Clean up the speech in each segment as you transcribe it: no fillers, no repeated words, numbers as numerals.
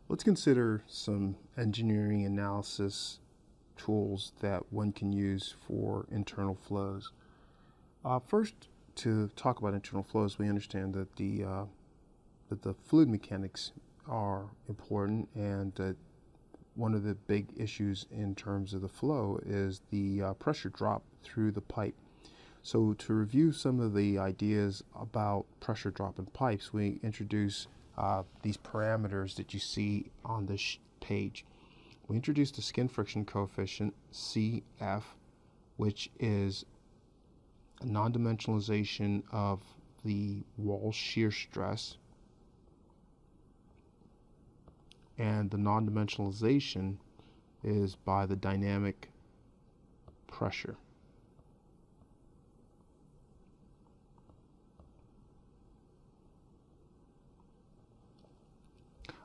Let's consider some engineering analysis tools that one can use for internal flows. First, to talk about internal flows, we understand that the fluid mechanics are important, and that one of the big issues in terms of the flow is the pressure drop through the pipe. So to review some of the ideas about pressure drop in pipes, we introduce these parameters that you see on this page. We introduced the skin friction coefficient, CF, which is a non-dimensionalization of the wall shear stress, and the non-dimensionalization is by the dynamic pressure.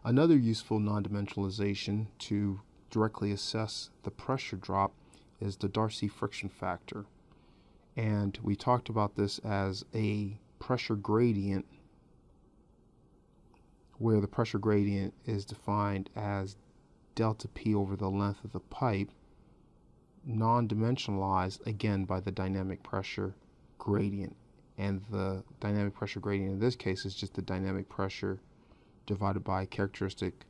Another useful non-dimensionalization to directly assess the pressure drop is the Darcy friction factor. And we talked about this as a pressure gradient, where the pressure gradient is defined as delta P over the length of the pipe, non-dimensionalized again by the dynamic pressure gradient. And the dynamic pressure gradient in this case is just the dynamic pressure divided by a characteristic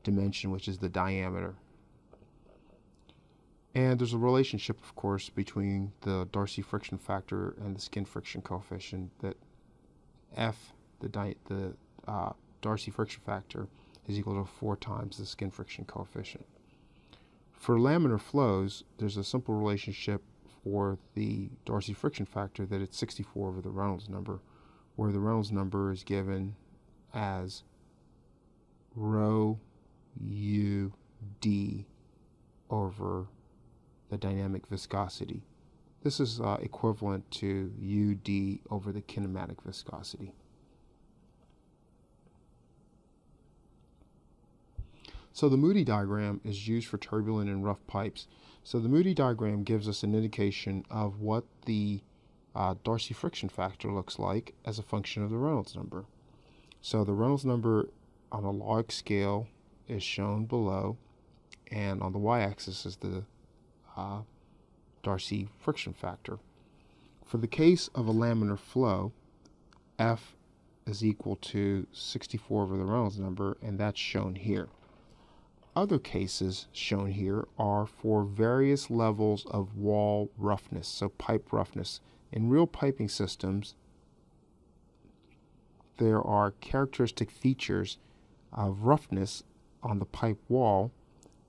dimension, which is the diameter. And there's a relationship, of course, between the Darcy friction factor and the skin friction coefficient, that F, the Darcy friction factor, is equal to 4 times the skin friction coefficient. For laminar flows, there's a simple relationship for the Darcy friction factor that it's 64 over the Reynolds number, where the Reynolds number is given as rho u d over the dynamic viscosity. This is equivalent to ud over the kinematic viscosity. So the Moody diagram is used for turbulent and rough pipes. So the Moody diagram gives us an indication of what the Darcy friction factor looks like as a function of the Reynolds number. So the Reynolds number on a log scale is shown below, and on the y-axis is the Darcy friction factor. For the case of a laminar flow, F is equal to 64 over the Reynolds number, and that's shown here. Other cases shown here are for various levels of wall roughness, so pipe roughness. In real piping systems, there are characteristic features of roughness on the pipe wall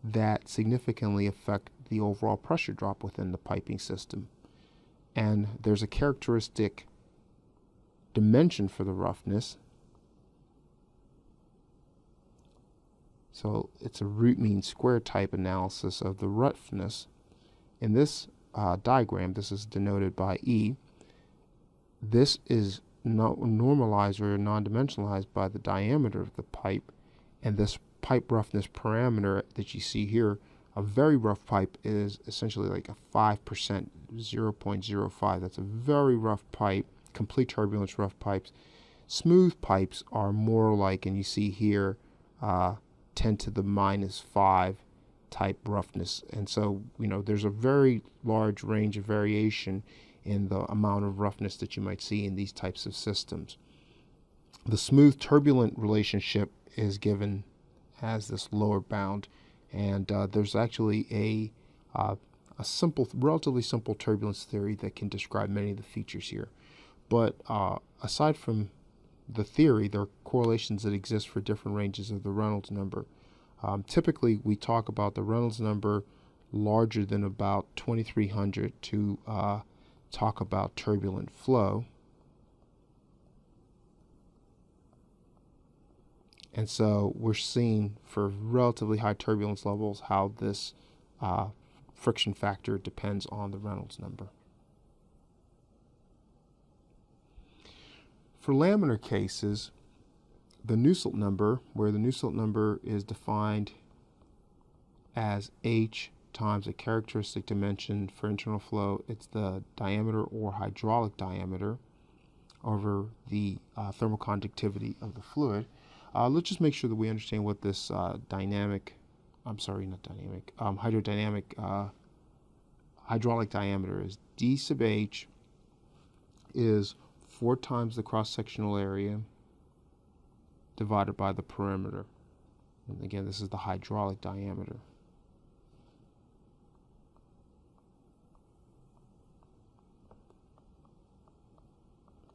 that significantly affect the overall pressure drop within the piping system. And there's a characteristic dimension for the roughness. So it's a root mean square type analysis of the roughness. In this diagram, this is denoted by E. This is normalized or non-dimensionalized by the diameter of the pipe, and this pipe roughness parameter that you see here, a very rough pipe is essentially like a 5%, 0.05. That's a very rough pipe, complete turbulence rough pipes. Smooth pipes are more like, and you see here, 10 to the minus 5 type roughness. And so, there's a very large range of variation in the amount of roughness that you might see in these types of systems. The smooth turbulent relationship is given as this lower bound, and there's actually a simple, relatively simple turbulence theory that can describe many of the features here. But aside from the theory, there are correlations that exist for different ranges of the Reynolds number. Typically, we talk about the Reynolds number larger than about 2300 to talk about turbulent flow. And so we're seeing for relatively high turbulence levels how this friction factor depends on the Reynolds number. For laminar cases, the Nusselt number, where the Nusselt number is defined as H times a characteristic dimension for internal flow, it's the diameter or hydraulic diameter over the thermal conductivity of the fluid. Let's just make sure that we understand what this hydrodynamic hydraulic diameter is. D sub h is 4 times the cross-sectional area divided by the perimeter. And again, this is the hydraulic diameter.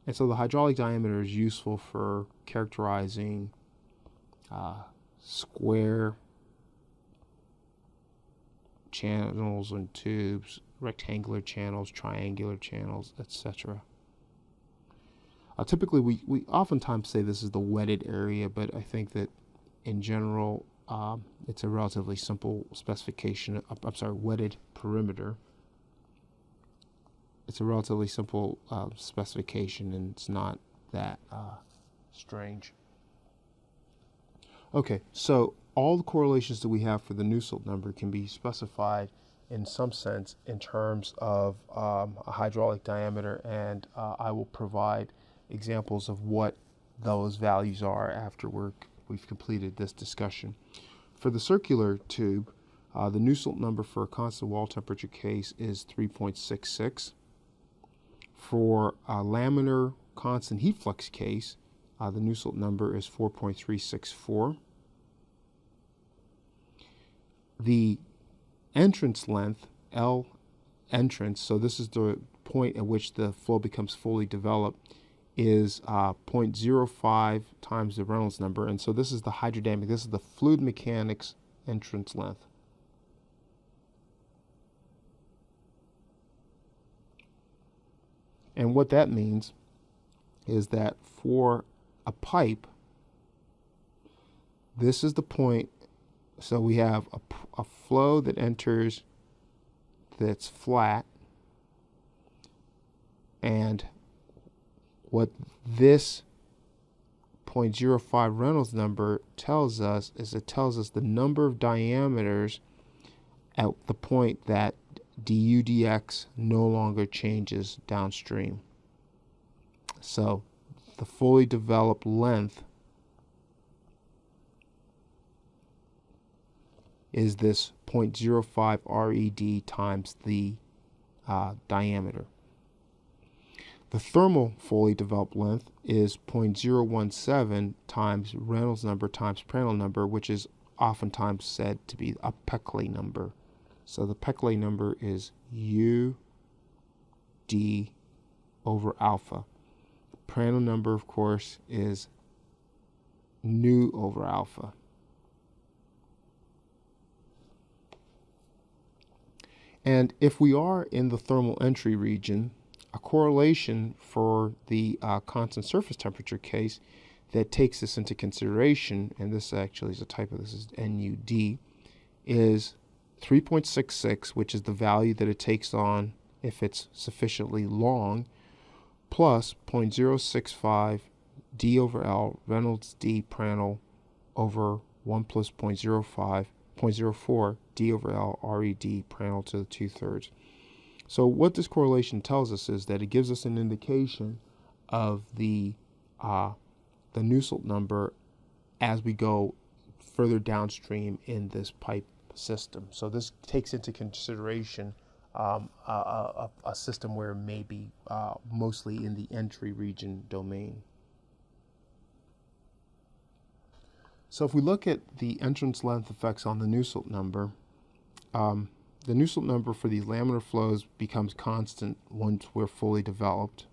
And so the hydraulic diameter is useful for characterizing square channels and tubes, rectangular channels, triangular channels, etc. Typically, we oftentimes say this is the wetted area, but I think that in general, it's a relatively simple specification. Wetted perimeter. It's a relatively simple specification, and it's not that strange. Okay, so all the correlations that we have for the Nusselt number can be specified in some sense in terms of a hydraulic diameter, and I will provide examples of what those values are after we've completed this discussion. For the circular tube, the Nusselt number for a constant wall temperature case is 3.66. For a laminar constant heat flux case, the Nusselt number is 4.364. The entrance length, L entrance, so this is the point at which the flow becomes fully developed, is 0.05 times the Reynolds number. And so this is the hydrodynamic, this is the fluid mechanics entrance length. And what that means is that for a pipe, this is the point. So we have a flow that enters that's flat, and what this 0.05 Reynolds number tells us is it tells us the number of diameters at the point that du dx no longer changes downstream. So the fully developed length is this 0.05 RED times the diameter. The thermal fully developed length is 0.017 times Reynolds number times Prandtl number, which is oftentimes said to be a Peclet number. So the Peclet number is U D over alpha. Prandtl number, of course, is nu over alpha. And if we are in the thermal entry region, a correlation for the constant surface temperature case that takes this into consideration, and this actually is a typo, this is NUD, is 3.66, which is the value that it takes on if it's sufficiently long, plus 0.065 D over L Reynolds D Prandtl over 1 plus 0.04 D over L RED Prandtl to the 2/3. So what this correlation tells us is that it gives us an indication of the Nusselt number as we go further downstream in this pipe system. So this takes into consideration a system where it may be mostly in the entry region domain. So if we look at the entrance length effects on the Nusselt number, the Nusselt number for these laminar flows becomes constant once we're fully developed.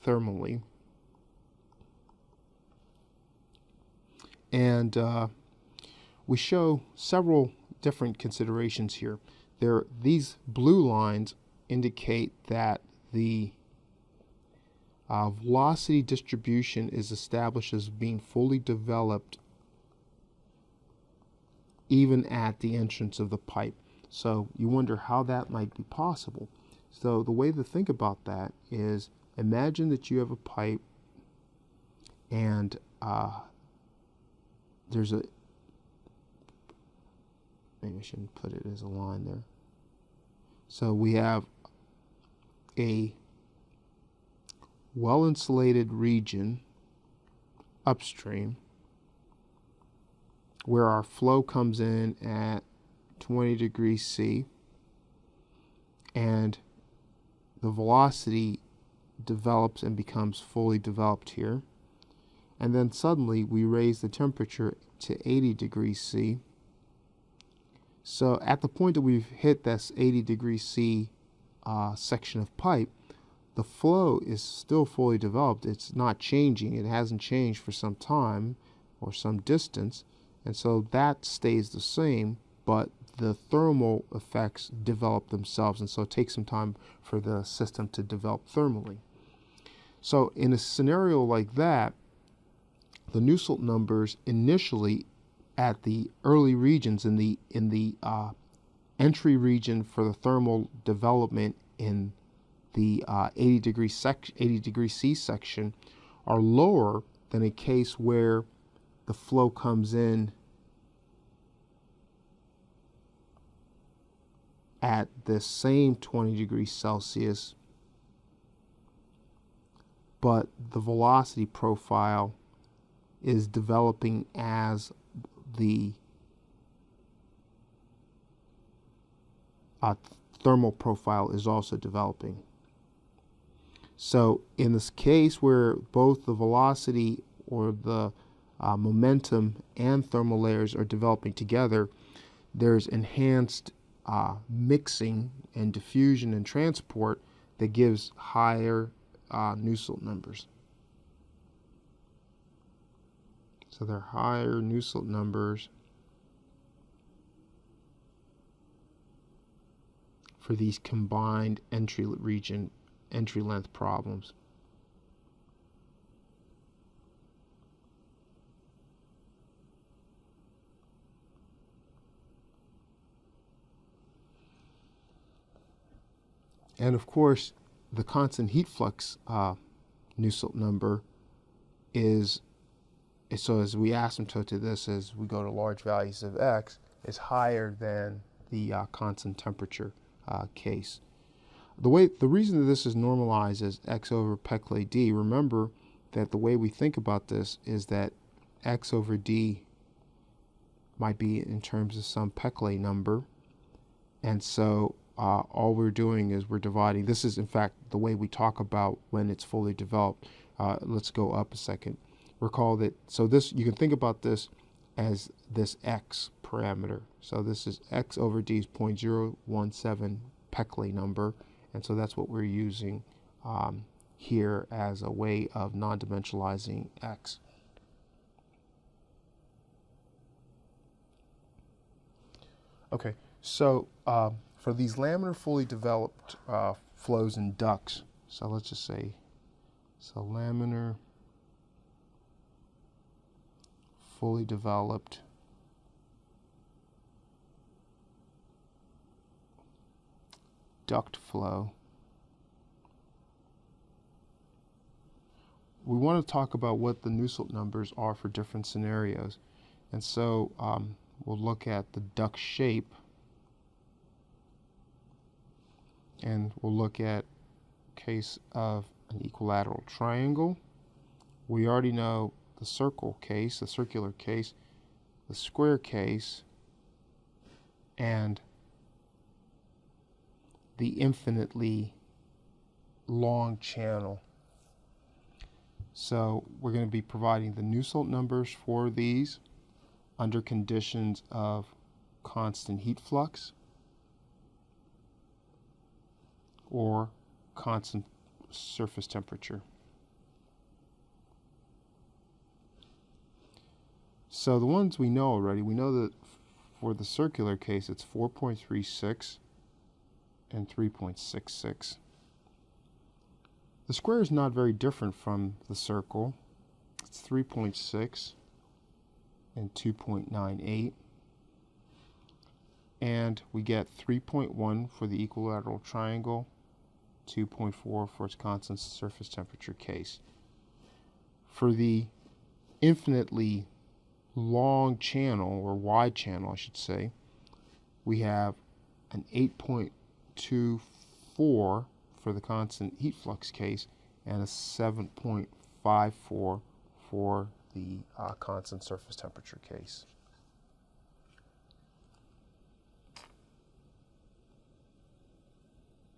Thermally. And we show several different considerations here. These blue lines indicate that the velocity distribution is established as being fully developed even at the entrance of the pipe. So you wonder how that might be possible. So the way to think about that is, imagine that you have a pipe and there's a, maybe I shouldn't put it as a line there. So we have a well-insulated region upstream where our flow comes in at 20 degrees C, and the velocity develops and becomes fully developed here. And then suddenly we raise the temperature to 80 degrees C. So at the point that we've hit this 80 degrees C section of pipe, the flow is still fully developed. It's not changing. It hasn't changed for some time or some distance. And so that stays the same, but the thermal effects develop themselves. And so it takes some time for the system to develop thermally. So in a scenario like that, the Nusselt numbers initially at the early regions in the entry region for the thermal development in the 80 degree C section are lower than a case where the flow comes in at the same 20 degrees Celsius, but the velocity profile is developing as the thermal profile is also developing. So in this case where both the velocity or the momentum and thermal layers are developing together, there's enhanced mixing and diffusion and transport that gives higher Nusselt numbers. So they're higher Nusselt numbers for these combined entry length problems. And of course, the constant heat flux Nusselt number is, so as we asymptote to this as we go to large values of x, is higher than the constant temperature case. The reason that this is normalized as x over Peclet d, remember that the way we think about this is that x over d might be in terms of some Peclet number, and so all we're doing is we're dividing. This is in fact the way we talk about when it's fully developed. Let's go up a second. Recall that, so this, you can think about this as this x parameter. So this is x over d is 0.017 Peclet number, and so that's what we're using here as a way of non-dimensionalizing x. Okay, so for these laminar fully developed flows and ducts, so let's just say, so laminar fully developed duct flow, we want to talk about what the Nusselt numbers are for different scenarios. And so we'll look at the duct shape, and we'll look at case of an equilateral triangle. We already know the circle case, the circular case, the square case, and the infinitely long channel. So we're going to be providing the Nusselt numbers for these under conditions of constant heat flux or constant surface temperature. So the ones we know already, we know that for the circular case it's 4.36 and 3.66. The square is not very different from the circle. It's 3.6 and 2.98. And we get 3.1 for the equilateral triangle, 2.4 for its constant surface temperature case. For the infinitely long channel, or wide channel I should say, we have an 8.24 for the constant heat flux case and a 7.54 for the constant surface temperature case.